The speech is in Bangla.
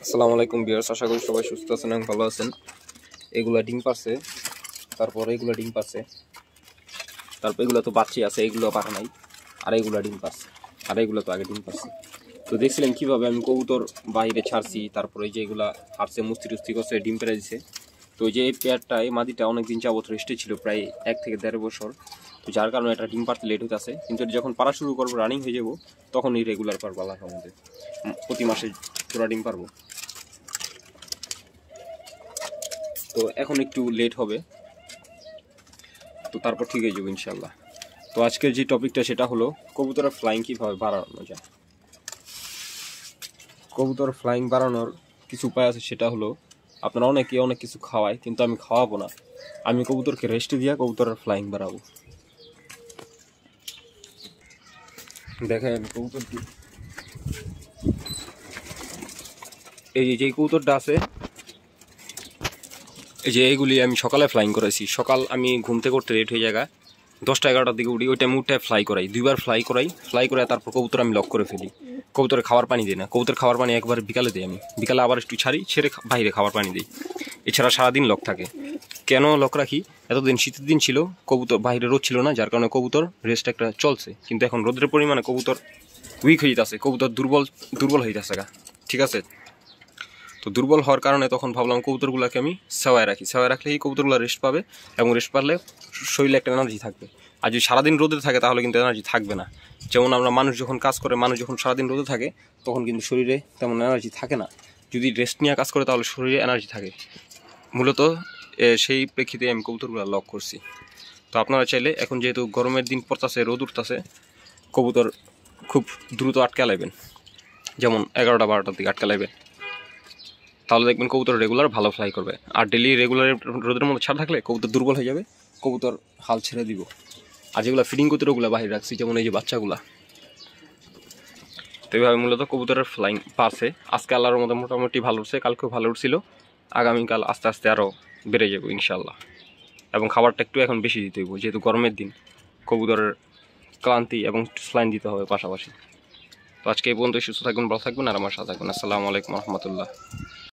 আসসালামু আলাইকুম ভিউয়ার্স, আশা করি সবাই সুস্থ আছেন এবং ভালো আছেন। এগুলা ডিম পারছে, তারপর এগুলা ডিম পারছে, তারপর এগুলো তো বাচ্চা আছে, এগুলো পারে নাই, আর এগুলা ডিম পারছে, আর এগুলো তো আগে ডিম পারছে। তো দেখছিলেন কিভাবে আমি কবুতর বাইরে ছাড়ছি, তারপরে এই যে এগুলা হারছে, মুস্তি টুস্তি করছে, ডিম পেড়ে দিছে। তো এই যে এই পেয়ারটা, এই মাদিটা অনেকদিন যাবত রেস্টে ছিল, প্রায় 1 থেকে 1.5 বছর। তো যার কারণে এটা ডিম পারতে লেট হইতেছে, কিন্তু এটা যখন পারা শুরু করবো, রানিং হয়ে যাবো, তখনই রেগুলার পারবো আল্লাহর রহমতে। প্রতি মাসে পুরা ডিম পারবো। তো এখন একটু লেট হবে, তো তারপর ঠিক হয়ে যাবে ইনশাল্লাহ। তো আজকের যে টপিকটা সেটা হলো কবুতরের ফ্লাইং কীভাবে বাড়ানো যায়। কবুতর ফ্লাইং বাড়ানোর কিছু উপায় আছে, সেটা হলো আপনারা অনেকে অনেক কিছু খাওয়ায়, কিন্তু আমি খাওয়াবো না। আমি কবুতরকে রেস্ট দিয়া কবুতরের ফ্লাইং বাড়াবো। দেখেন কবুতরটি, এই যে কবুতরটা আছে, এই যে এইগুলি আমি সকালে ফ্লাইং করাইছি। সকাল আমি ঘুম থেকে করতে লেট হয়ে যায়, 10টা 11টার দিকে উঠি, ওই টাইমে উঠে ফ্লাই করাই, 2বার ফ্লাই করে তারপর কবুতর আমি লক করে ফেলি। কবুতরে খাবার পানি দিই না, কবুতর খাবার পানি একবার বিকালে দিই, আমি বিকালে আবার একটু ছেড়ে বাইরে খাবার পানি দিই। এছাড়া সারাদিন লক থাকে। কেন লক রাখি? এতদিন শীতের দিন ছিল, কবুতর বাইরে রোদ ছিল না, যার কারণে কবুতর রেস্ট একটা চলছে। কিন্তু এখন রোদের পরিমাণে কবুতর উইক হয়ে যেতেছে, কবুতর দুর্বল হয়ে যাচ্ছে, ঠিক আছে? তো দুর্বল হওয়ার কারণে তখন ভাবলাম কবুতরগুলোকে আমি সেওয়ায় রাখি, সেওয়ায় রাখলে এই কবুতরগুলো রেস্ট পাবে, এবং রেস্ট পারলে শরীরে একটা এনার্জি থাকবে। আর যদি সারাদিন রোদে থাকে তাহলে কিন্তু এনার্জি থাকবে না। যেমন আমরা মানুষ যখন কাজ করে, মানুষ যখন সারাদিন রোদে থাকে, তখন কিন্তু শরীরে তেমন এনার্জি থাকে না। যদি রেস্ট নিয়ে কাজ করে তাহলে শরীরে এনার্জি থাকে। মূলত সেই প্রেক্ষিতে আমি কবুতরগুলো লক করছি। তো আপনারা চাইলে, এখন যেহেতু গরমের দিন পড়তেছে, রোদ উঠতেছে, কবুতর খুব দ্রুত আটকে লাইবেন, যেমন 11টা 12টার দিকে আটকে লাইবেন, তাহলে দেখবেন কবুতর রেগুলার ভালো ফ্লাই করবে। আর ডেলি রেগুলার রোদের মধ্যে ছাড় থাকলে কবুতর দুর্বল হয়ে যাবে, কবুতর হাল ছেড়ে দিব। আর যেগুলো ফিডিং করতে ওগুলো বাইরে রাখছি, যেমন এই যে বাচ্চাগুলা। তো এইভাবে মূলত কবুতরের ফ্লাইং পারছে। আজকে আল্লাহর মতো মোটামুটি ভালো উঠছে, কালকেও ভালো উঠছিল, আগামীকাল আস্তে আস্তে আরও বেড়ে যাবো ইনশাল্লাহ। এবং খাবারটা একটু এখন বেশি দিতে হইব, যেহেতু গরমের দিন, কবুতরের ক্লান্তি এবং স্লাইন দিতে হবে পাশাপাশি। তো আজকে এই পর্যন্ত, সুস্থ থাকবেন, ভালো থাকবেন, আর আমার সাথে থাকবেন। আসসালামু আলাইকুম রহমতুল্লাহ।